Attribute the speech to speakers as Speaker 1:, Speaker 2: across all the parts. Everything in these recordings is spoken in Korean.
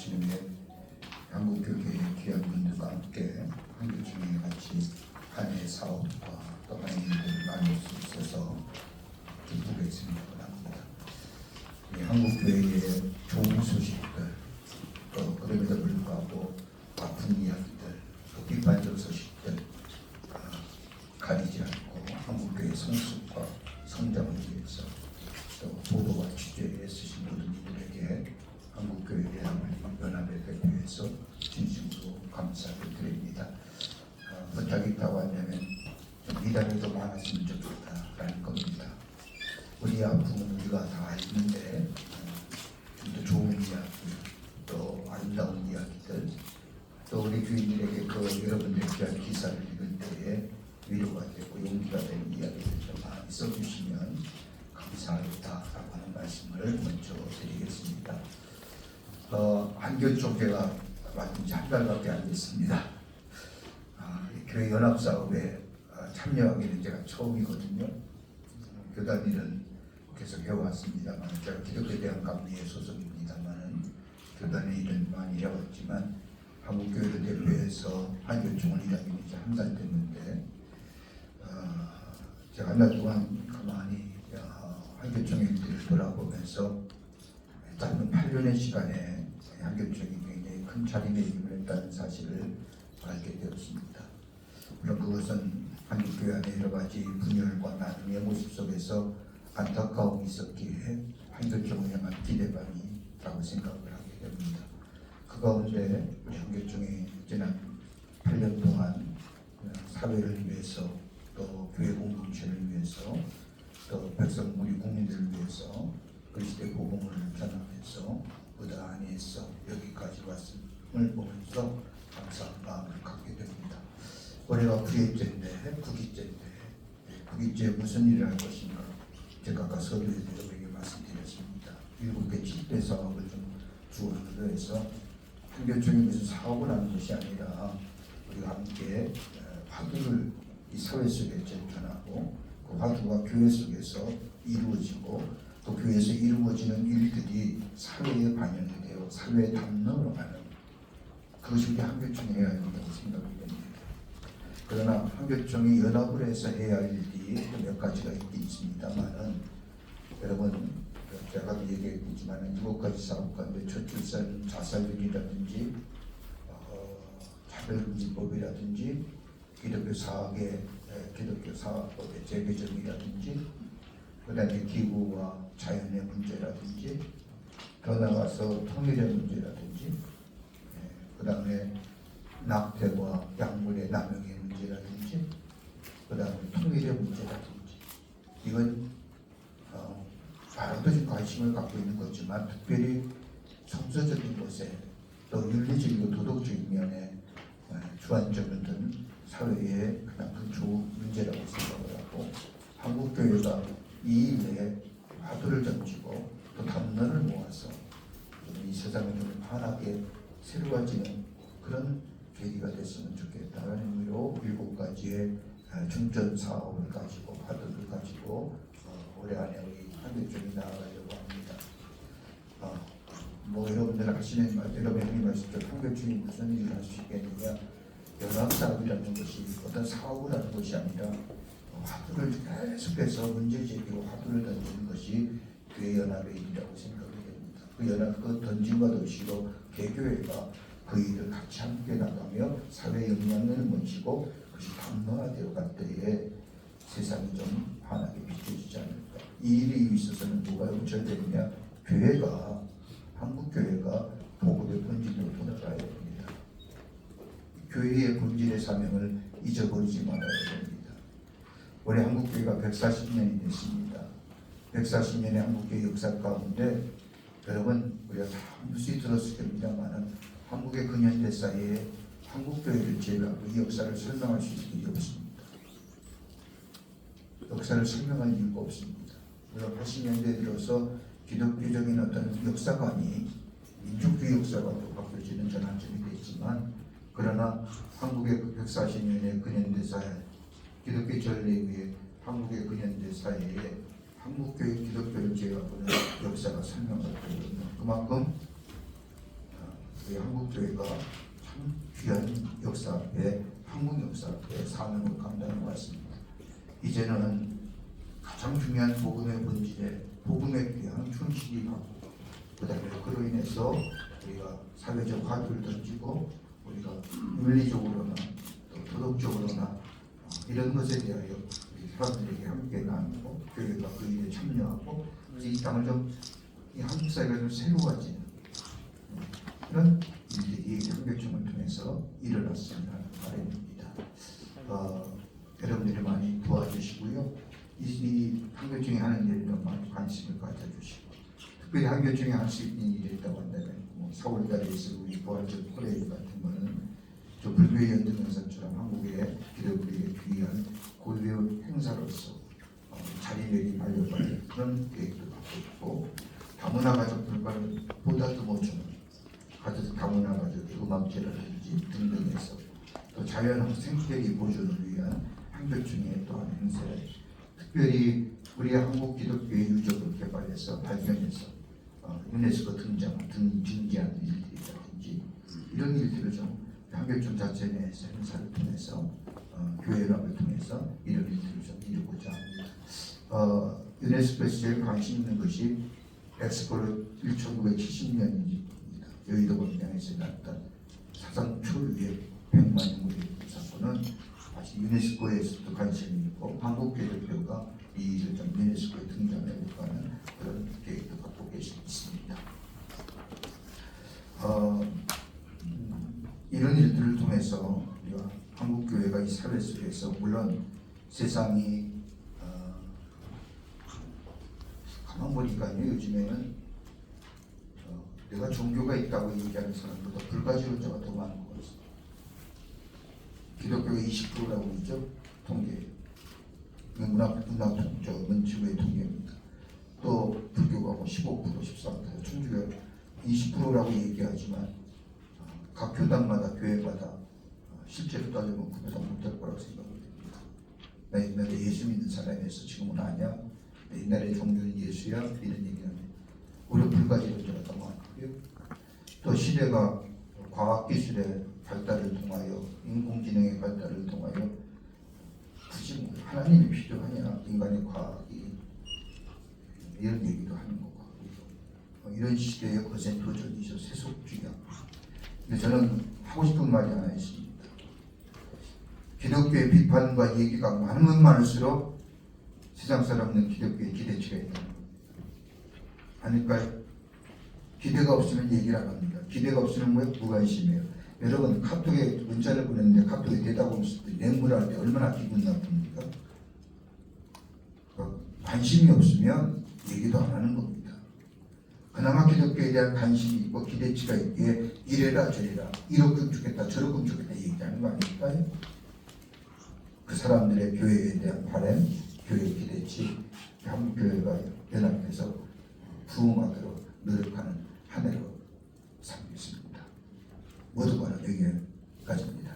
Speaker 1: 아침에 한국교회의 귀한 분들과 함께 한교총회 같이 한 해 사업과 또 하나님 일을 나눌 수 있어서 기쁘게 생각을 합니다. 이 한국교회의 좋은 소식들, 또 그럼에도 불구하고 아픈 이야기들, 또 비판적 소식들 가리지 않고 한국교회 성숙과 성장을 위해서 또 보도와 취재에 쓰신 모든 이들에게 한국교회 연합의 대표에서 진심으로 감사를 드립니다. 부탁이 있다고 하냐면 좀 미달이 더 많았으면 좋겠다라는 겁니다. 우리 아픔은 우리가 다 알는데 좀 더 좋은 이야기, 또 아름다운 이야기들, 또 우리 주인들에게 그 여러분들 귀한 기사를 읽을 때에 위로가 되고 용기가 되는 이야기를 좀 많이 써주시면 감사하겠다라고 하는 말씀을 먼저 드리겠습니다. 한교총회가 만든 지 한 달밖에 안 됐습니다. 교회 연합사업에 참여하기는 제가 처음이거든요. 교단 일은 계속 해왔습니다만, 제가 기독교대학감리에 소속입니다만 교단의 일은 많이 해왔지만 한국교회를 대표해서 한교총을 이다니는 지 한 달 됐는데 제가 한 달 동안 가만히 한교총의 일들을 돌아보면서 짧은 8년의 시간에 한교총이 굉장히 큰 자리매김을 했다는 사실을 알게 되었습니다. 물론 그것은 한국교회 안에 여러 가지 분열과 나눔의 모습 속에서 안타까움이 있었기에 한교총을 향한 기대감이라고 생각을 하게 됩니다. 그 가운데 우리 한교총이 지난 8년 동안 사회를 위해서, 또 교회 공동체를 위해서, 또 백성 우리 국민들을 위해서 그리스도의 복음을 전하면서 부단히 해서 여기까지 왔음을 보면서 감사한 마음을 갖게 됩니다. 올해가 9일째인데 9일째 무슨 일을 할 것인가, 제가 아까 서두에 여러분에게 말씀드렸습니다. 7개 7대 사업을 좀 주어로 해서 한교총이 무슨 사업을 하는 것이 아니라 우리가 함께 화두를 이 사회 속에 전하고 그 화두가 교회 속에서 이루어지고 또 교회에서 이루어지는 일들이 사회에 반영이 되어 사회에 담론으로 가는, 그것이 우리 한교총이 해야 한다고 생각이 됩니다. 그러나 한교총이 연합을 해서 해야 할 일이 몇 가지가 있긴 있습니다만은, 여러분 제가 얘기했지만 7가지 사업 가운데 저출산 자살률이라든지 차별금지법이라든지 기독교 사학법의 재개정이라든지, 그 다음에 기후와 자연의 문제라든지, 더 나아가서 통일의 문제라든지, 그 다음에 낙태와 약물의 남용의 문제라든지, 그 다음에 통일의 문제라든지, 이건 바로도 관심을 갖고 있는 거지만 특별히 성서적인 것에 또 윤리적이고 도덕적인 면에 주안점을 둔 사회의 그나큰 좋은 문제라고 생각을 하고, 한국교회가 이 일에 화두를 던지고 또 담론을 모아서 이 세상을 좀 환하게 새로워지는 그런 계기가 됐으면 좋겠다는 의미로 7가지의 중점 사업을 가지고 화두를 가지고 올해 안에 우리 한교총이 나아가려고 합니다. 여러분들 하시는 말, 여러분이 말씀대로 한교총이 무슨 일을 할 수 있겠느냐, 연합사업이라는 것이 어떤 사업을 하는 것이 아니라 화두를 계속해서 문제제기로 화두를 던지는 것이 교회 연합의 일이라고 생각이 됩니다. 그 연합, 그 던짐과 동시로 개교회가 그 일을 같이 함께 나가며 사회에 영향을 미치고 그것이 담론화되어 갈 때에 세상이 좀 환하게 비춰지지 않을까. 이 일이 있어서는 누가 용철 되느냐, 교회가, 한국교회가 복음의 본질로 돌아가야 됩니다. 교회의 본질의 사명을 잊어버리지 말아야 됩니다. 올해 한국교회가 140년이 됐습니다. 140년의 한국교회 역사 가운데 여러분 우리가 다 무수히 들었을 겁니다만 한국의 근현대 사회에 한국교회를 제외하고 이 역사를 설명할 수 있는 일이 없습니다. 역사를 설명할 이유가 없습니다. 물론 80년대에 들어서 기독교적인 어떤 역사관이 민족주의 역사관으로 바뀌어지는 전환점이 됐지만, 그러나 한국의 140년의 근현대 사회, 기독교 전례에 의해 한국의 근현대 사회에 한국교회 기독교를 제외하고는 역사가 설명할 거거든요. 그만큼 목사의 사명을 감당해 왔습니다. 이제는 가장 중요한 복음의 본질에 복음에 대한 충실히 하고 그다음에 그로 인해서 우리가 사회적 화두를 던지고 우리가 윤리적으로나 또 도덕적으로나 이런 것에 대하여 우리 사람들에게 함께 나누고 교회가 그 일에 참여하고 이 땅을 좀 이 한국 사회가 좀 새로워지는 그런 일들이 한교총을 통해서 일어났으면 하는 바람입니다. 여러분들이 많이 도와주시고요. 이 한교총이 하는 일에 많이 관심을 가져주시고 특별히 한교총이 할 수 있는 일이 있다고 한다면 4월달에 우리 부활절 코레일 같은 거는 저 불교의 연등행사처럼 한국의 기독교에 귀한 고유 행사로서 자리매김하려고 그런 계획도 갖고 있고 다문화 가족들과는 보다 더 모처럼 다문화 가족의 음악제라든지 등등해서 또 자연 생태계 보존을 위한 한교총의 또한 행사를 특별히 우리 한국 기독교의 유적을 개발해서 발견해서 유네스코 등재하는 일들이라든지 이런 일들을 좀 한교총 자체 내에서 행사를 통해서 교회락을 통해서 이런 일들을 좀 이루고자 합니다. 유네스코에서 제일 관심 있는 것이 엑스포를 1970년입니다. 여의도 광장에서 났던 사상 초유의 100만 인구의 사건은 아직 유네스코에서도 관심이 있고 한국 기독교가 이 일을 좀 유네스코에 등장해볼까 하는 그런 계획도 갖고 있습니다. 이런 일들을 통해서 우리가 한국 교회가 이 사회 속에서 물론 세상이 가만 보니까요 요즘에는 내가 종교가 있다고 얘기하는 사람보다 불가지론자가 더 많은 것 같습니다. 기독교가 20%라고 그러죠 통계. 문치부의 통계입니다. 또 불교가 15%, 13%, 천주교 20%라고 얘기하지만 각 교단마다 교회마다 실제로 따지면 그보다 못할 거라고 생각합니다. 나 옛날에 예수 믿는 사람이었어 지금은 아니야. 옛날에 종교는 예수야 이런 얘기하는데 오히려 불가지론자가 더 많고요. 또 시대가 과학기술의 발달을 통하여 인공지능의 발달을 통하여 굳이 뭐 하나님이 필요하냐 인간의 과학이 이런 얘기도 하는 것 같고요. 이런 시대의 거센 도전이죠. 세속주의야. 근데 저는 하고 싶은 말이 하나 있습니다. 기독교의 비판과 얘기가 많으면 많을수록 세상 사람은 기독교에 기대치가 있는 겁니다. 아닐까요? 기대가 없으면 얘기를 안 합니다. 기대가 없으면 무관심이에요. 여러분 카톡에 문자를 보냈는데 카톡에 대답 없을 때 맹물할 때 얼마나 기분 나쁩니까? 관심이 없으면 얘기도 안 하는 겁니다. 그나마 기독교에 대한 관심이 있고 기대치가 있기에 이래라 저래라 이렇게 좋겠다 저렇게 좋겠다 얘기하는 거 아닐까요? 그 사람들의 교회에 대한 바람 교회 기대치 한국교회가 연합해서 부흥하도록 노력하는 한 해로 삼겠습니다. 모두 간에 여기까지입니다.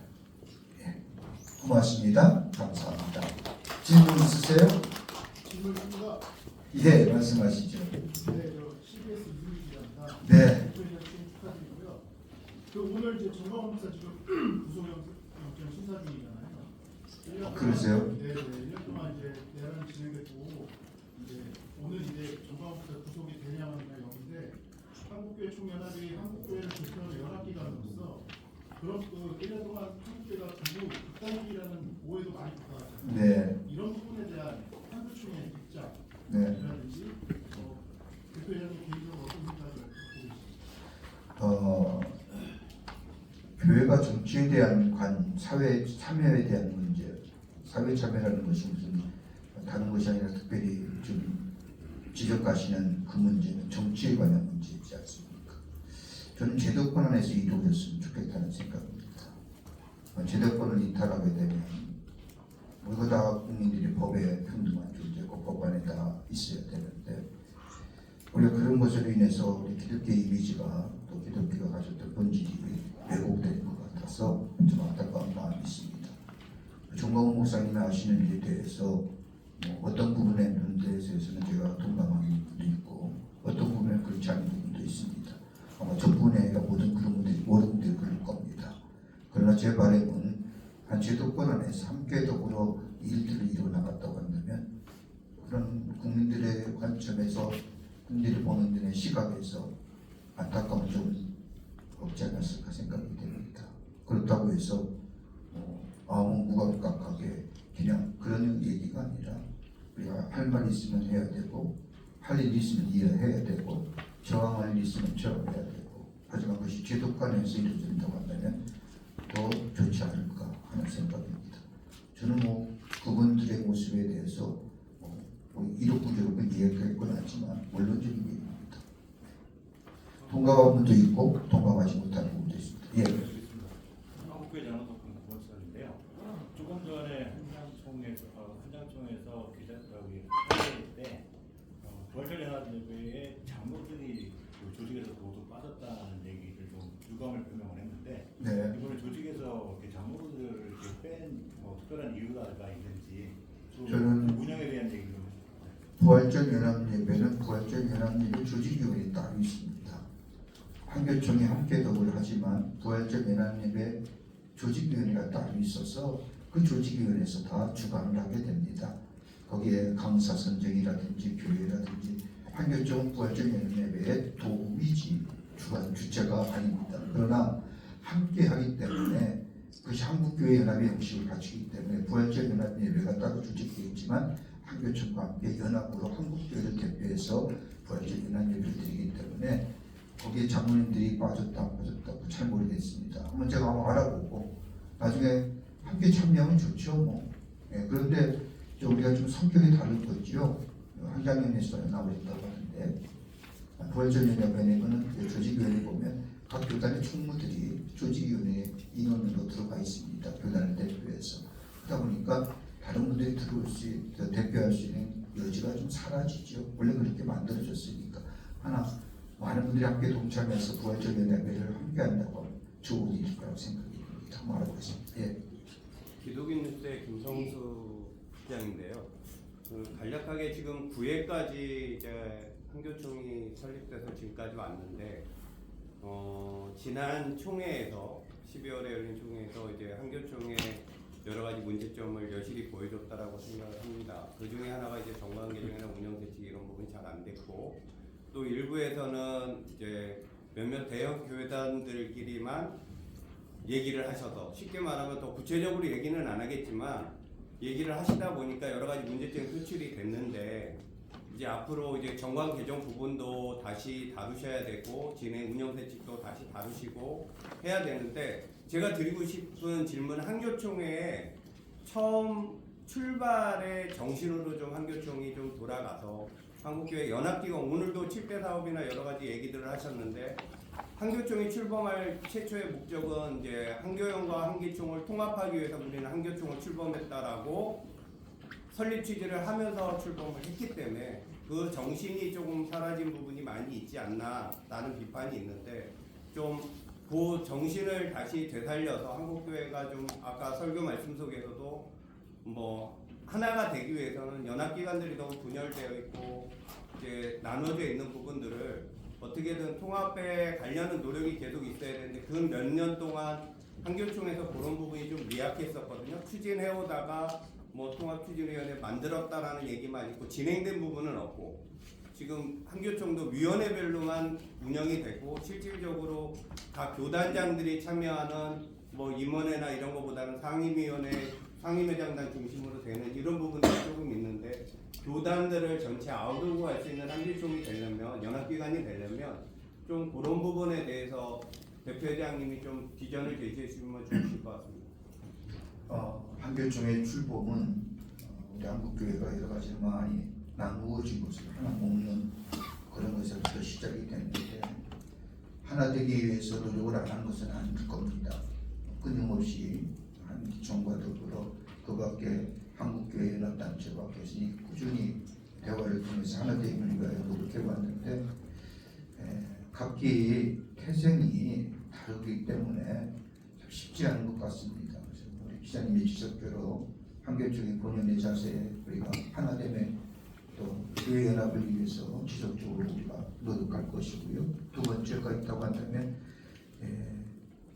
Speaker 1: 예. 고맙습니다. 감사합니다. 질문 있으세요?
Speaker 2: 질문입니다.
Speaker 1: 예, 말씀하시죠.
Speaker 2: 네, 저 CBS 이준희입니다.
Speaker 1: 네.
Speaker 2: 축하드리고요. 오늘 이제 정광훈 목사 지금 구속영장 심사 중이잖아요.
Speaker 1: 그러세요?
Speaker 2: 네, 1년 동안 이제 내란 진행됐고 이제 오늘 이제 정광훈 목사 구속이 되냐는 여기인데 한국교회 총연합이 한국교회를 대표하는 연합기관으로서 그런 1년 동안 한국교회가 전부 극단주의라는 오해도 많이 받아왔잖아요.
Speaker 1: 네.
Speaker 2: 이런 부분에 대한 한교총의 입장
Speaker 1: 네.
Speaker 2: 이라든지 대표회장님 개인적으로 어떤 생각을 갖고 계십니까?
Speaker 1: 교회가 정치에 대한 사회 참여에 대한 문제, 사회 참여라는 것이 무슨 다른 것이 아니라 특별히 좀 지적하시는 그 문제는 정치에 관한 문제이지 않습니까? 저는 제도권 안에서 이루어졌으면 좋겠다는 생각입니다. 제도권을 이탈하게 되면 우리가 다 국민들이 법에 평등한 존재고 법 안에 다 있어야 되는데 우리가 그런 것으로 인해서 우리 기독교의 이미지가 또 기독교가 가졌던 본질이 왜곡된 것 같아서 좀 안타까운 마음이 있습니다. 정광훈 목사님이 아시는 일에 대해서 어떤 부분에 대해서는 제가 동감하는 부분도 있고 어떤 부분에 그렇지 않은 부분도 있습니다. 아마 저 부분에 모든 분들이 그럴 겁니다. 그러나 제 바람은 제도권 안에서 함께 더불어 일들을 이루어나갔다고 한다면 그런 국민들의 관점에서 국민들이 보는 데는 시각에서 안타까운 좀 없지 않았을까 생각이 됩니다. 그렇다고 해서 아무 무감각하게 그냥 그런 얘기가 아니라 우리가 할 말 있으면 해야 되고 할 일 있으면 일해야 되고 저항할 일 있으면 저항해야 되고 하지만 그것이 제도권에서 이루어진다고 한다면 더 좋지 않을까 하는 생각입니다. 저는 그분들의 모습에 대해서 이렇고 이야기할 건 아니지만 원론적인 얘기입니다. 동감한 분도 있고 동감하지 못하는 분도 있습니다. 예.
Speaker 3: 한국교회 장로석분 구원사인데요. 조금 전에 한장총에서 기자들하고 회의할 때 부활절 연합예배의 장로들이 그 조직에서 모두 빠졌다는 얘기를 좀 유감을 표명을 했는데
Speaker 1: 네.
Speaker 3: 이번에 조직에서 이렇게 장로들을 이렇게 뺀 특별한 이유가 있는지
Speaker 1: 저는
Speaker 3: 운영에 대한 얘기를 좀 해주세요.
Speaker 1: 부활절 연합예배는 부활절 연합예배 조직위원회 따로 있습니다. 한교총이 함께 덕을 하지만 부활절 연합예배 조직위원회가 따로 있어서 그 조직위원회에서 다 주관을 하게 됩니다. 거기에 강사 선정이라든지 교회라든지 한교총 부활절 연합예배의 도움이지 주체가 아닙니다. 그러나 함께 하기 때문에 그것이 한국교회 연합의 형식을 갖추기 때문에 부활절 연합예배가 따로 조직되어 있지만 한교총과 함께 연합으로 한국교회를 대표해서 부활절 연합예배를 드리기 때문에 거기에 장로님들이 빠졌다고 잘 모르겠습니다. 한번 제가 한번 알아보고 나중에 함께 참여하면 좋죠. 그런데 우리가 좀 성격이 다를 거죠. 한장연에서 나오셨다고 하는데 부활절 연합회는 조직위원회 보면 각 교단의 총무들이 조직위원회 인원으로 들어가 있습니다. 교단을 대표해서. 그러다 보니까 다른 분들이 대표할 수 있는 여지가 좀 사라지죠. 원래 그렇게 만들어졌으니까. 하나 많은 분들이 함께 동참해서 부활절 연합회를 함께 한다고 하면 좋은 일일 거라고 생각이 듭니다. 한번 알아보겠습니다. 예.
Speaker 4: 기독인 뉴스의 김성수 기자인데요. 간략하게 지금 9회까지 이제 한교총이 설립돼서 지금까지 왔는데 지난 총회에서 12월에 열린 총회에서 이제 한교총의 여러 가지 문제점을 여실히 보여줬다라고 생각을 합니다. 그 중에 하나가 이제 정관 개정이나 운영 대책 이런 부분이 잘 안 됐고 또 일부에서는 이제 몇몇 대형 교회단들끼리만 얘기를 하셔서 쉽게 말하면 더 구체적으로 얘기는 안 하겠지만 얘기를 하시다 보니까 여러 가지 문제점이 표출이 됐는데 이제 앞으로 이제 정관 개정 부분도 다시 다루셔야 되고 진행 운영 대책도 다시 다루시고 해야 되는데 제가 드리고 싶은 질문은 한교총회에 처음 출발의 정신으로 좀 한교총이 좀 돌아가서 한국교회 연합기관 오늘도 7대 사업이나 여러 가지 얘기들을 하셨는데 한교총이 출범할 최초의 목적은 이제 한교연과 한기총을 통합하기 위해서 우리는 한교총을 출범했다라고 설립 취지를 하면서 출범을 했기 때문에 그 정신이 조금 사라진 부분이 많이 있지 않나라는 비판이 있는데 좀 그 정신을 다시 되살려서 한국교회가 좀 아까 설교 말씀 속에서도 하나가 되기 위해서는 연합기관들이 너무 분열되어 있고 이제 나눠져 있는 부분들을 어떻게든 통합에 가려는 노력이 계속 있어야 되는데 그 몇 년 동안 한교총에서 그런 부분이 좀 미약했었거든요. 추진해오다가 통합추진위원회 만들었다라는 얘기만 있고 진행된 부분은 없고 지금 한교총도 위원회별로만 운영이 되고 실질적으로 각 교단장들이 참여하는 임원회나 이런 것보다는 상임위원회, 상임회장단 중심으로 되는 이런 부분들이 조금 있는데 교단들을 전체 아우르고 할 수 있는 한교총이 되려면 연합기관이 되려면 좀 그런 부분에 대해서 대표회장님이 좀 비전을 제시해 주시면 좋으실 것 같습니다.
Speaker 1: 한교총의 출범은 우리 한국교회가 여러 가지로 많이 나누어진 것을 하나 먹는 그런 것에서부터 시작이 됐는데 하나 되기 위해서 노력을 안 하는 것은 아닐 겁니다. 끊임없이 한기총과 더불어 그 밖에 한국교회 연합단체와 교수님 꾸준히 대화를 통해서 하나 되기 위하여 노력해 왔는데 각기 태생이 다르기 때문에 참 쉽지 않은 것 같습니다. 그래서 우리 기자님의 지적대로 한교총의 본연의 자세에 우리가 하나됨에 또 교회 연합을 위해서 지속적으로 우리가 노력할 것이고요. 두 번째가 있다고 한다면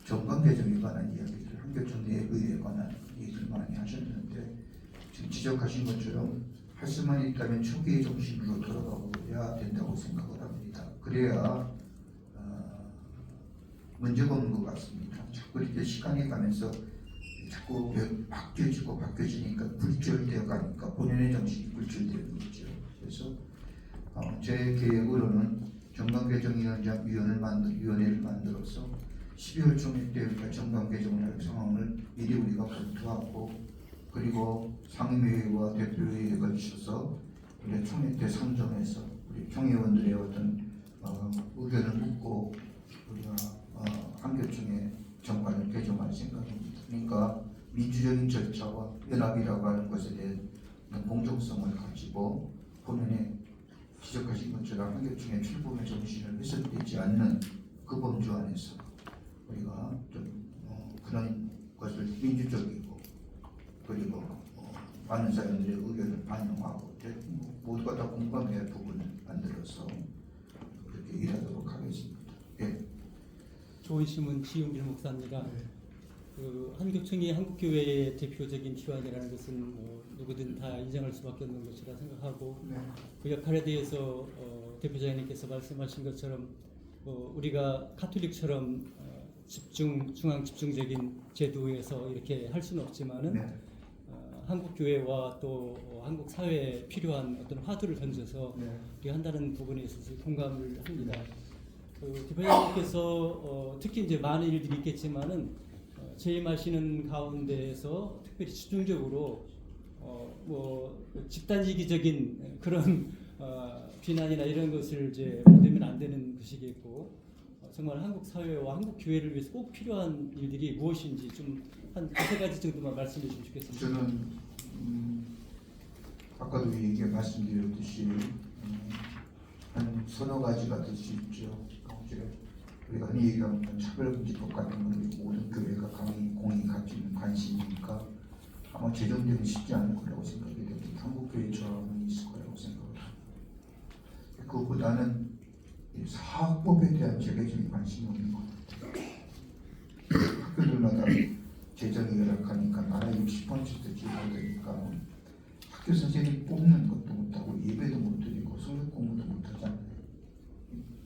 Speaker 1: 정관 개정에 관한 이야기를 한교총 내부에 관한 얘기를 많이 하셨는데 지금 지적하신 것처럼 할 수만 있다면 초기의 정신으로 돌아가야 된다고 생각을 합니다. 그래야 문제가 없는 것 같습니다. 자꾸 이렇게 시간이 가면서 자꾸 바뀌어지니까 굴절되어 가니까 본연의 정신이 굴절되는 거죠. 그래서 제 계획으로는 정관개정위원회를 만들어서 12월 총회 때 정관개정을 할 상황을 미리 우리가 검토하고 그리고 상임위와 대표회의에 걸쳐서 우리 총회 때 상정해서 우리 총회원들의 어떤 의견을 묻고 우리가 한교총회 정관을 개정할 생각입니다. 그러니까 민주적인 절차와 연합이라고 하는 것에 대한 공정성을 가지고 본연의 지적하신 것처럼 한교총회 출범의 정신을 훼손되지 않는 그 범주 안에서 우리가 좀 그런 것을 민주적이고 그리고 많은 사람들의 의견을 반영하고 모두가 다 공감해야 할 부분을 만들어서 그렇게 일하도록 하겠습니다. 예.
Speaker 5: 좋은 지용길 목사입니다. 그 한교총이 한국교회의 대표적인 기관이라는 것은 누구든 다 인정할 수밖에 없는 것이라 생각하고 그 역할에 대해서 대표자님께서 말씀하신 것처럼 우리가 카톨릭처럼 중앙 집중적인 제도에서 이렇게 할 수는 없지만은 한국 교회와 또 한국 사회에 필요한 어떤 화두를 던져서 우리가 한다는 부분에 있어서 공감을 합니다. 그 대표자님께서 특히 이제 많은 일들이 있겠지만은 재임하시는 가운데에서 특별히 집중적으로 집단이기적인 그런 비난이나 이런 것을 이제 받으면 안 되는 것이겠고 정말 한국 사회와 한국 교회를 위해서 꼭 필요한 일들이 무엇인지 좀 한 두세 가지 정도만 말씀해 주시면 좋겠습니다.
Speaker 1: 저는 아까도 말씀드렸듯이 한 서너 가지가 될 수 있죠. 우리가 흔히 얘기하는 차별금지법 같은 건 모든 교회가 공히 가지는 관심이니까 아마 제정되기 쉽지 않을 거라고 생각이 됩니다. 한국교회 저항이 있을 거라고 생각합니다. 그것보다는 사학법에 대한 제도적인 관심이 없는 것 같아요. 학교들마다 재정이 열악하니까 나라 60% 지원되니까 학교 선생님 뽑는 것도 못하고 예배도 못 드리고 성경 공부도 못하잖아요.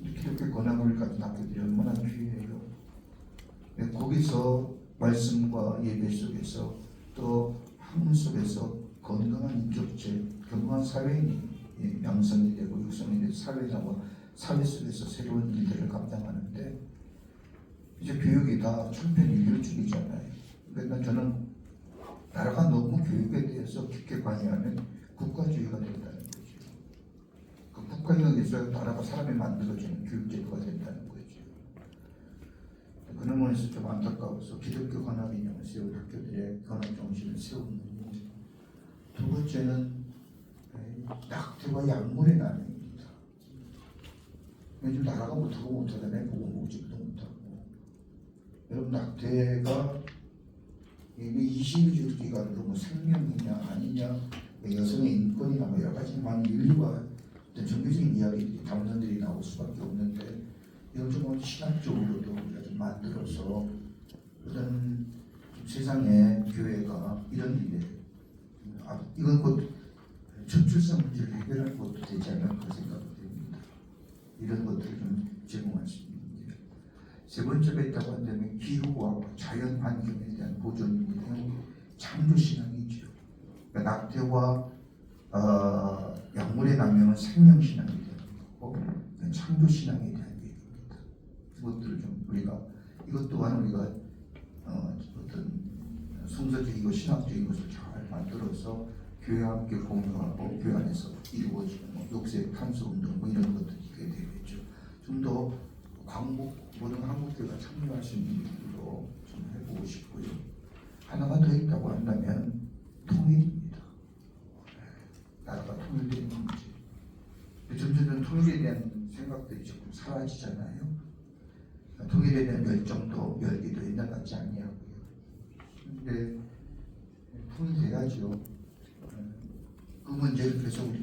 Speaker 1: 이렇게 권한을 가진 학교들이 얼마나 귀해요. 거기서 말씀과 예배 속에서 또 학문 속에서 건강한 인격체, 건강한 사회인이 양성이 되고 육성이 돼서 사회 속에서 새로운 일들을 감당하는데 이제 교육이 다 천편일률적이잖아요. 그러니까 저는 나라가 너무 교육에 대해서 깊게 관여하면 국가주의가 된다는 거죠. 그 국가형에서 나라가 사람이 만들어주는 교육제도가 된다는 거죠. 그런 면에서 좀 안타까워서 기독교 관합이념을 세운 학교들의 관합 정신을 세우는 두 번째는 낙태와 약물의 난입니다. 요즘 나라가 못하잖아요. 보고보지도 못하고. 여러분 낙태가 20일 기간으로 생명이냐 아니냐 여성의 인권이나 여러 가지 많은 인류가 정교적인 이야기들이 담론들이 나올 수밖에 없는데 이런 좀 신학적으로도 우리가 좀 만들어서 이런 세상의 교회가 이런 일에 이건 곧 저출산 문제를 해결할 것도 되지 않을까 생각이 됩니다. 이런 것들을 좀 제공할 수 있는 게. 세 번째가 있다고 한다면 기후와 자연 환경에 대한 보존입니다. 창조신앙이죠. 그러니까 낙태와 약물의 남용은 생명신앙이 되는 거고 창조신앙에 대한 얘기입니다. 이것들을 좀 이것 또한 우리가 어떤 성서적이고 신학적인 것을 잘 만들어서 교회와 함께 공유하고 교회 안에서 이루어지는 육세 탄소 운동 이런 것들이 있게 되겠죠. 좀 더 모든 한국교회가 참여할 수 있는 일로 좀 해보고 싶고요. 하나가 더 있다고 한다면 통일입니다. 나라가 통일되는 문제. 점점 통일에 대한 생각들이 조금 사라지잖아요. 통일에 대한 열기도 옛날 같지 않냐고요. 근데 통일돼야죠. 그 문제를 계속